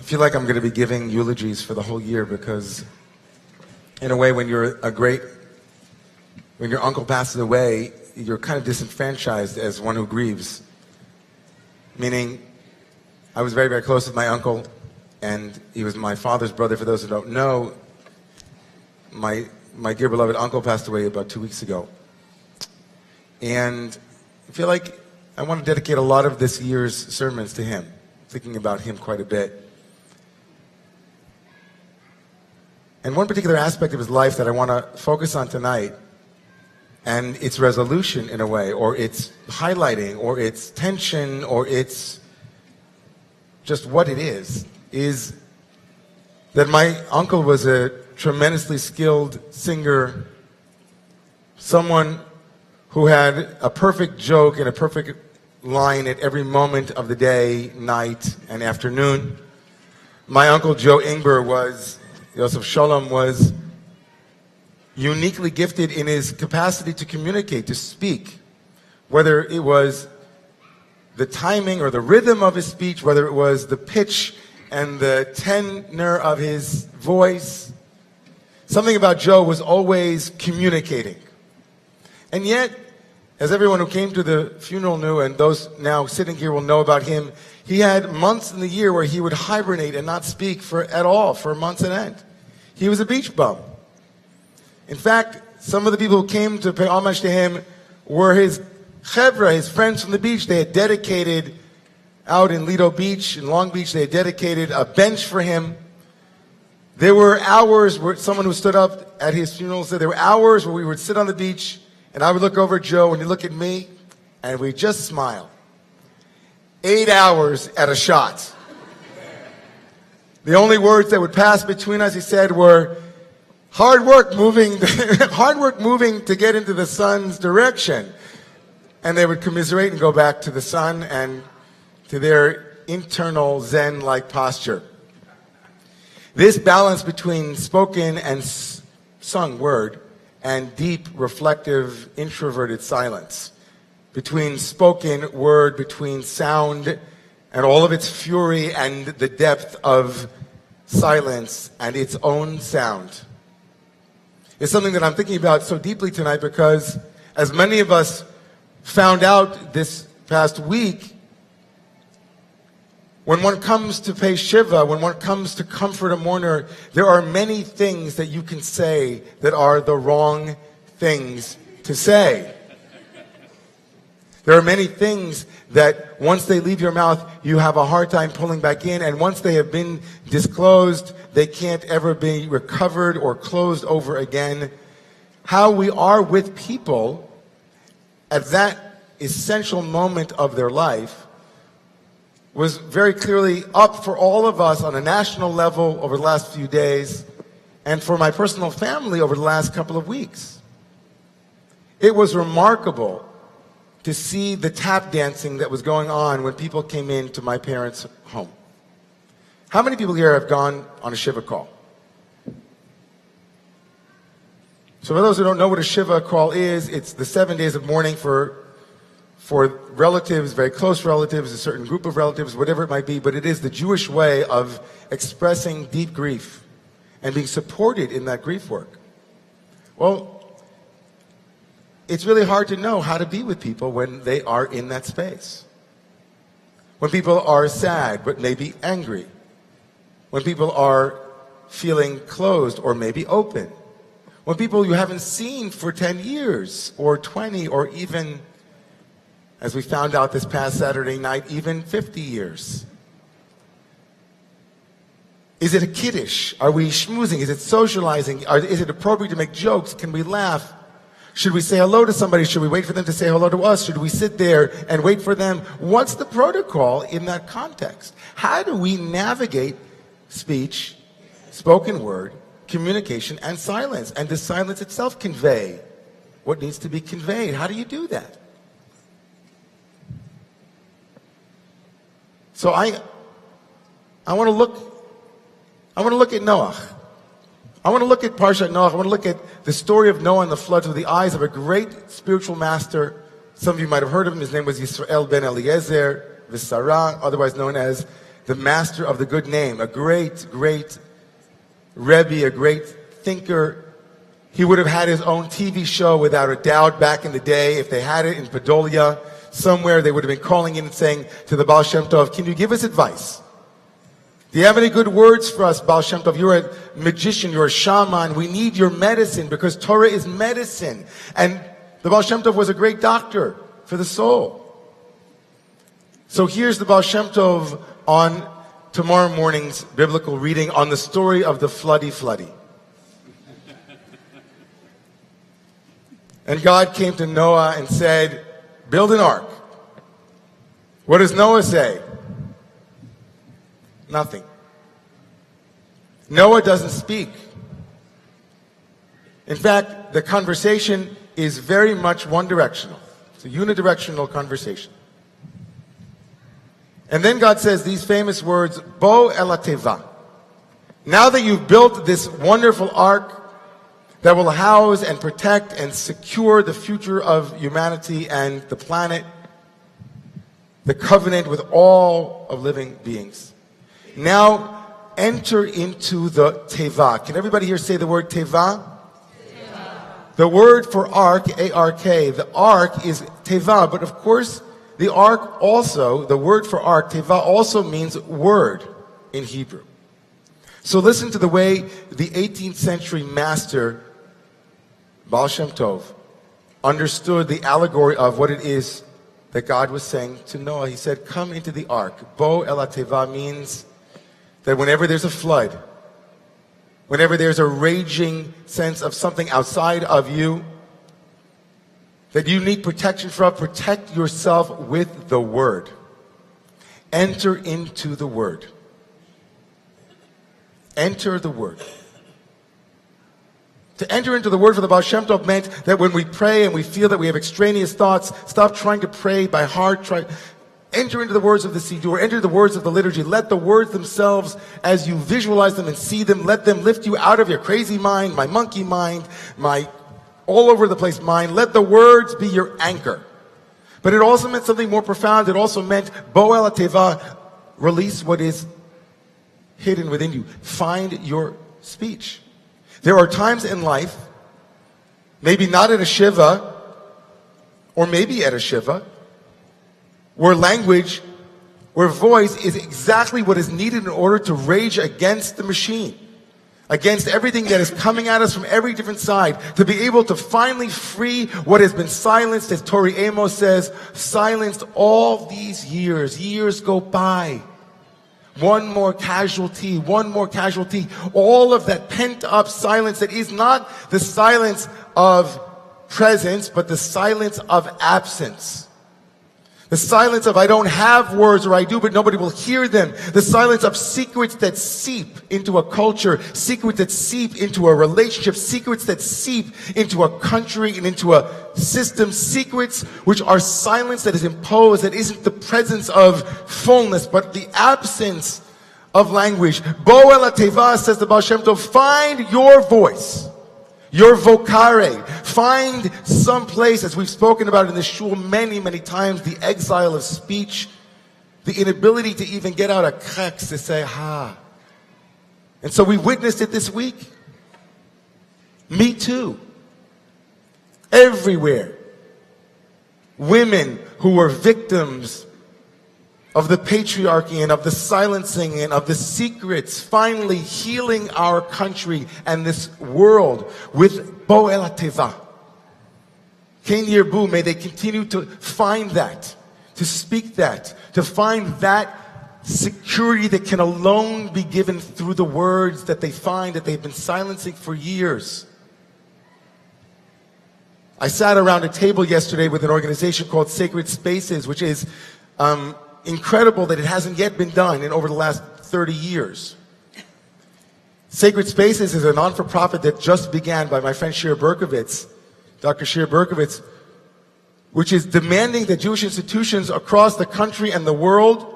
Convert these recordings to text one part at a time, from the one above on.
feel like I'm going to be giving eulogies for the whole year because, in a way, when your uncle passes away, you're kind of disenfranchised as one who grieves. Meaning, I was very, very close with my uncle, and he was my father's brother. For those who don't know, my dear beloved uncle passed away about 2 weeks ago. And I feel like I want to dedicate a lot of this year's sermons to him, thinking about him quite a bit. And one particular aspect of his life that I want to focus on tonight, and its resolution in a way, or its highlighting, or its tension, or its just what it is that my uncle was a tremendously skilled singer, someone who had a perfect joke and a perfect line at every moment of the day, night, and afternoon. My uncle Joe Ingber Yosef Shalom was uniquely gifted in his capacity to communicate, to speak, whether it was the timing or the rhythm of his speech, whether it was the pitch and the tenor of his voice. Something about Joe was always communicating. And yet, as everyone who came to the funeral knew, and those now sitting here will know about him, he had months in the year where he would hibernate and not speak at all for months on end. He was a beach bum. In fact, some of the people who came to pay homage to him were his chevra, his friends from the beach. They had dedicated, out in Lido Beach, in Long Beach, they had dedicated a bench for him. There were hours where someone who stood up at his funeral said there were hours where we would sit on the beach and I would look over at Joe and he'd look at me and we'd just smile. 8 hours at a shot. The only words that would pass between us, he said, were hard work moving to get into the sun's direction. And they would commiserate and go back to the sun and to their internal Zen-like posture. This balance between spoken and sung word and deep, reflective, introverted silence, between spoken word, between sound and all of its fury and the depth of silence and its own sound, is something that I'm thinking about so deeply tonight because, as many of us found out this past week, when one comes to pay Shiva, when one comes to comfort a mourner, there are many things that you can say that are the wrong things to say. There are many things that once they leave your mouth, you have a hard time pulling back in, and once they have been disclosed, they can't ever be recovered or closed over again. How we are with people at that essential moment of their life was very clearly up for all of us on a national level over the last few days, and for my personal family over the last couple of weeks. It was remarkable to see the tap dancing that was going on when people came into my parents' home. How many people here have gone on a Shiva call? So for those who don't know what a Shiva call is, it's the 7 days of mourning for relatives, very close relatives, a certain group of relatives, whatever it might be, but it is the Jewish way of expressing deep grief and being supported in that grief work. Well, it's really hard to know how to be with people when they are in that space. When people are sad, but maybe angry. When people are feeling closed or maybe open. When people you haven't seen for 10 years or 20 or even, as we found out this past Saturday night, even 50 years. Is it a kiddush? Are we schmoozing? Is it socializing? Is it appropriate to make jokes? Can we laugh? Should we say hello to somebody? Should we wait for them to say hello to us? Should we sit there and wait for them? What's the protocol in that context? How do we navigate speech, spoken word, communication, and silence? And does silence itself convey what needs to be conveyed? How do you do that? So I want to look at Noach. I want to look at Parshat Noach. I want to look at the story of Noah and the floods with the eyes of a great spiritual master. Some of you might have heard of him. His name was Yisrael ben Eliezer V'Sarah, otherwise known as the master of the good name, a great, great Rebbe, a great thinker. He would have had his own TV show without a doubt back in the day. If they had it in Podolia, somewhere, they would have been calling in and saying to the Baal Shem Tov, can you give us advice? Do you have any good words for us, Baal Shem Tov? You're a magician, you're a shaman. We need your medicine because Torah is medicine. And the Baal Shem Tov was a great doctor for the soul. So here's the Baal Shem Tov on tomorrow morning's biblical reading on the story of the floody. And God came to Noah and said, build an ark. What does Noah say? Nothing. Noah doesn't speak. In fact, the conversation is very much one directional. It's a unidirectional conversation. And then God says these famous words, Bo el teva. Now that you've built this wonderful ark that will house and protect and secure the future of humanity and the planet, the covenant with all of living beings. Now enter into the teva. Can everybody here say the word teva? Teva. The word for ark, A-R-K, the ark is teva, but of course the ark also, the word for ark, teva, also means word in Hebrew. So listen to the way the 18th century master Baal Shem Tov understood the allegory of what it is that God was saying to Noah. He said, come into the ark. Bo el teva means that whenever there's a flood, whenever there's a raging sense of something outside of you that you need protection from, protect yourself with the word. Enter into the word. Enter the word. To enter into the word for the Baal Shem Tov meant that when we pray and we feel that we have extraneous thoughts, stop trying to pray by heart. Enter into the words of the Siddur. Enter the words of the liturgy. Let the words themselves, as you visualize them and see them, let them lift you out of your crazy mind, my monkey mind, my all over the place mind. Let the words be your anchor. But it also meant something more profound. It also meant, Bo el teva, release what is hidden within you. Find your speech. There are times in life, maybe not at a shiva, or maybe at a shiva, where language, where voice is exactly what is needed in order to rage against the machine, against everything that is coming at us from every different side, to be able to finally free what has been silenced, as Tori Amos says, silenced all these years. Years go by. One more casualty, all of that pent-up silence that is not the silence of presence, but the silence of absence. The silence of I don't have words, or I do, but nobody will hear them. The silence of secrets that seep into a culture, secrets that seep into a relationship, secrets that seep into a country and into a system, secrets which are silence that is imposed, that isn't the presence of fullness, but the absence of language. Bo el teva, says the Baal Shem Tov, find your voice. Your vocare. Find some place, as we've spoken about in the shul many, many times, the exile of speech, the inability to even get out a kreks to say ha. And so we witnessed it this week. Me too. Everywhere. Women who were victims of the patriarchy and of the silencing and of the secrets, finally healing our country and this world with Bo el teva. Ken Yirbu, may they continue to find that, to speak that, to find that security that can alone be given through the words that they find that they've been silencing for years. I sat around a table yesterday with an organization called Sacred Spaces, which is incredible that it hasn't yet been done in over the last 30 years. Sacred Spaces is a non-for-profit that just began by my friend Shir Berkovitz, Dr. Shir Berkovitz, which is demanding that Jewish institutions across the country and the world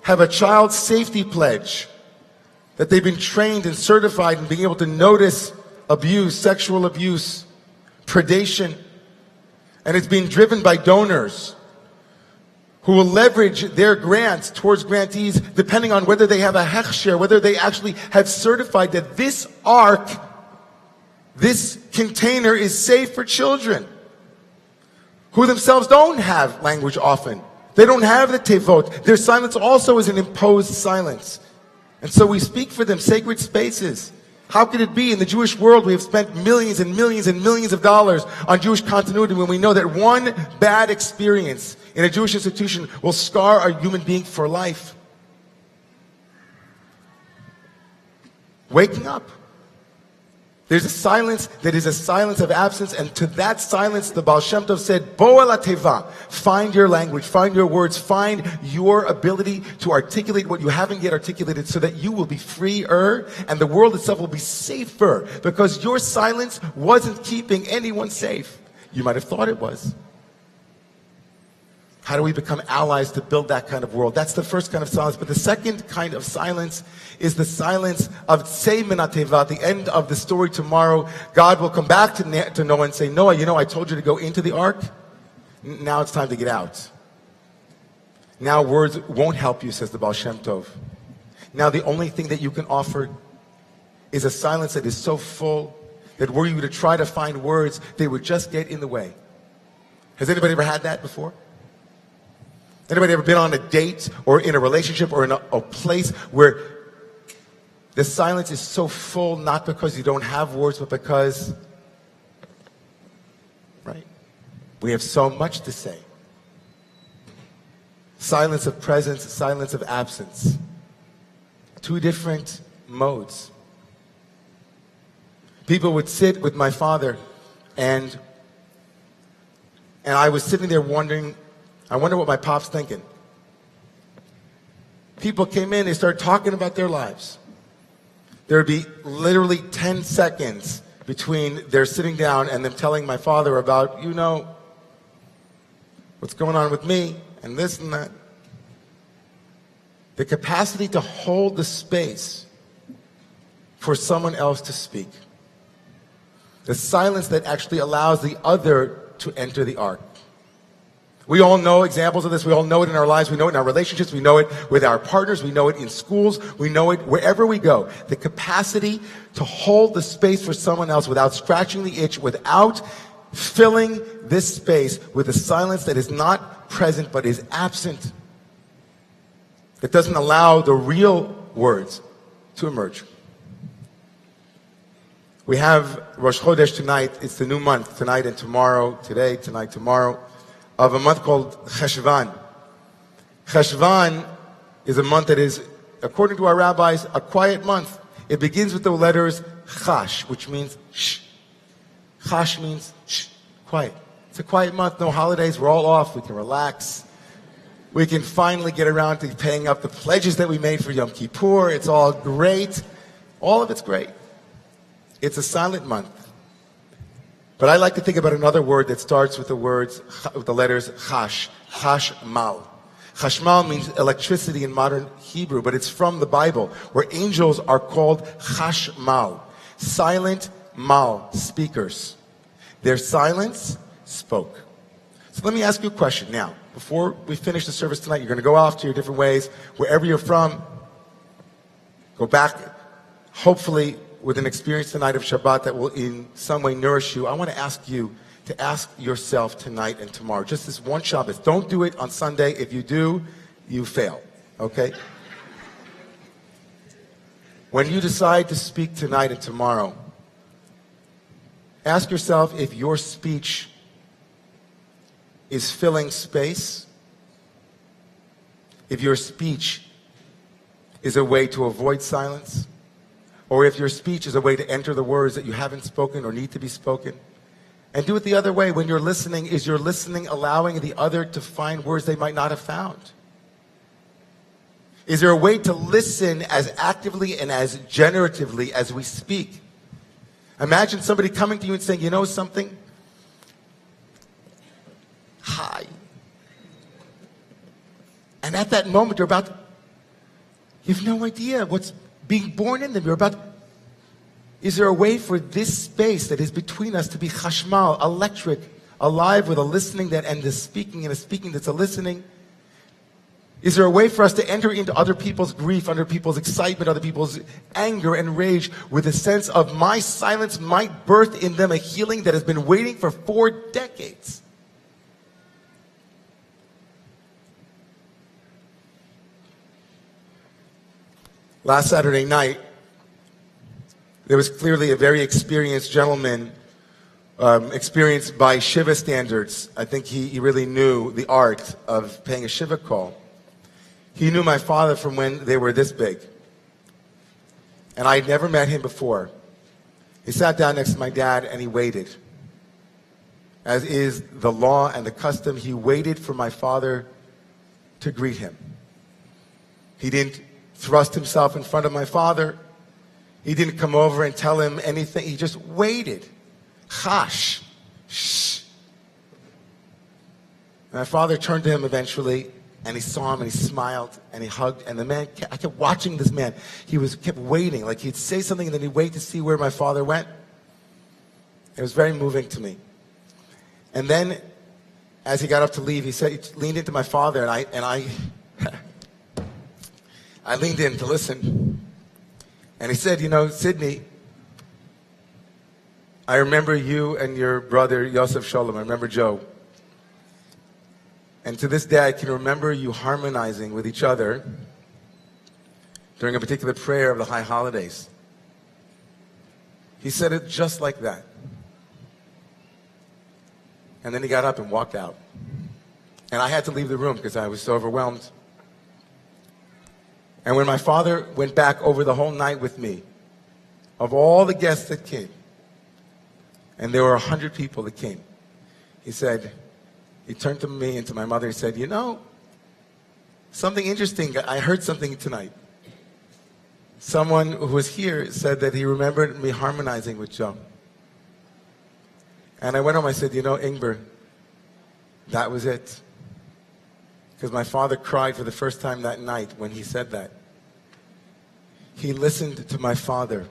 have a child safety pledge, that they've been trained and certified in being able to notice abuse, sexual abuse, predation, and it's being driven by donors who will leverage their grants towards grantees depending on whether they have a hechsher, whether they actually have certified that this ark, this container is safe for children, who themselves don't have language often. They don't have the tevot. Their silence also is an imposed silence. And so we speak for them, sacred spaces. How could it be in the Jewish world we have spent millions and millions and millions of dollars on Jewish continuity when we know that one bad experience in a Jewish institution will scar a human being for life? Waking up. There's a silence that is a silence of absence, and to that silence the Baal Shem Tov said, Bo el teva, find your language, find your words, find your ability to articulate what you haven't yet articulated so that you will be freer and the world itself will be safer, because your silence wasn't keeping anyone safe. You might have thought it was. How do we become allies to build that kind of world? That's the first kind of silence. But the second kind of silence is the silence of Tzei min hateva. At the end of the story tomorrow, God will come back to Noah and say, Noah, you know, I told you to go into the ark. Now it's time to get out. Now words won't help you, says the Baal Shem Tov. Now the only thing that you can offer is a silence that is so full that were you to try to find words, they would just get in the way. Has anybody ever had that before? Anybody ever been on a date or in a relationship or in a place where the silence is so full, not because you don't have words, but because, right, we have so much to say. Silence of presence, silence of absence. Two different modes. People would sit with my father and I was sitting there wondering, I wonder what my pop's thinking. People came in, they started talking about their lives. There would be literally 10 seconds between their sitting down and them telling my father about, you know, what's going on with me and this and that. The capacity to hold the space for someone else to speak. The silence that actually allows the other to enter the ark. We all know examples of this. We all know it in our lives. We know it in our relationships. We know it with our partners. We know it in schools. We know it wherever we go. The capacity to hold the space for someone else without scratching the itch, without filling this space with a silence that is not present but is absent. That doesn't allow the real words to emerge. We have Rosh Chodesh tonight. It's the new month, tonight and tomorrow, today, tonight, tomorrow, of a month called Cheshvan. Cheshvan is a month that is, according to our rabbis, a quiet month. It begins with the letters Chash, which means shh. Chash means shh, quiet. It's a quiet month, no holidays, we're all off, we can relax. We can finally get around to paying up the pledges that we made for Yom Kippur. It's all great. All of it's great. It's a silent month. But I like to think about another word that starts with the letters chash, chashmal. Chashmal means electricity in modern Hebrew, but it's from the Bible, where angels are called chashmal, silent mal, speakers. Their silence spoke. So let me ask you a question now. Before we finish the service tonight, you're going to go off to your different ways. Wherever you're from, go back, hopefully, with an experience tonight of Shabbat that will in some way nourish you. I want to ask you to ask yourself tonight and tomorrow, just this one Shabbos. Don't do it on Sunday. If you do, you fail, okay? When you decide to speak tonight and tomorrow, ask yourself if your speech is filling space, if your speech is a way to avoid silence, or if your speech is a way to enter the words that you haven't spoken or need to be spoken. And do it the other way. When you're listening, is your listening allowing the other to find words they might not have found? Is there a way to listen as actively and as generatively as we speak? Imagine somebody coming to you and saying, you know something? Hi. And at that moment, you have no idea what's being born in them. Is there a way for this space that is between us to be chashmal, electric, alive with a listening and a speaking that's a listening? Is there a way for us to enter into other people's grief, other people's excitement, other people's anger and rage with a sense of my silence might birth in them a healing that has been waiting for 4 decades? Last Saturday night, there was clearly a very experienced gentleman, experienced by Shiva standards. I think he really knew the art of paying a Shiva call. He knew my father from when they were this big. And I'd never met him before. He sat down next to my dad and he waited. As is the law and the custom, he waited for my father to greet him. He didn't thrust himself in front of my father. He didn't come over and tell him anything. He just waited. Chash. Shh. And my father turned to him eventually, and he saw him, and he smiled, and he hugged. And the man, I kept watching this man. He kept waiting. Like he'd say something, and then he'd wait to see where my father went. It was very moving to me. And then, as he got up to leave, he leaned into my father, and I leaned in to listen. And he said, you know, Sidney, I remember you and your brother, Yosef Shalom. I remember Joe. And to this day, I can remember you harmonizing with each other during a particular prayer of the high holidays. He said it just like that. And then he got up and walked out. And I had to leave the room because I was so overwhelmed. And when my father went back over the whole night with me, of all the guests that came, and there were 100 people that came, he turned to me and to my mother and said, you know, something interesting, I heard something tonight. Someone who was here said that he remembered me harmonizing with Joe. And I went home, I said, you know, Ingber, that was it. Because my father cried for the first time that night when he said that. He listened to my father.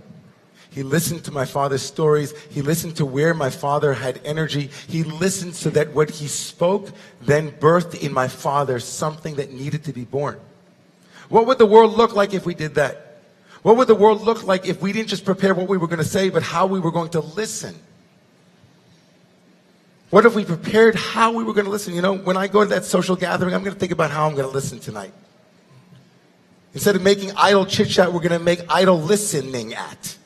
He listened to my father's stories. He listened to where my father had energy. He listened so that what he spoke then birthed in my father something that needed to be born. What would the world look like if we did that? What would the world look like if we didn't just prepare what we were going to say, but how we were going to listen? What if we prepared how we were going to listen? You know, when I go to that social gathering, I'm going to think about how I'm going to listen tonight. Instead of making idle chit-chat, we're going to make idle listening at.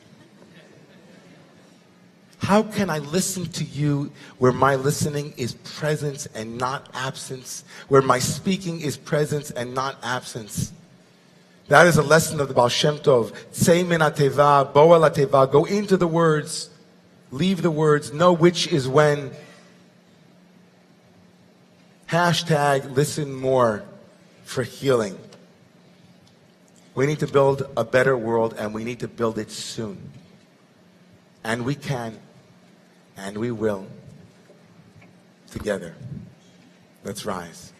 How can I listen to you where my listening is presence and not absence? Where my speaking is presence and not absence? That is a lesson of the Baal Shem Tov. Tzei min hateva, bo el hateva. Go into the words, leave the words, know which is when. Hashtag listen more for healing. We need to build a better world, and we need to build it soon. And we can. And we will, together. Let's rise.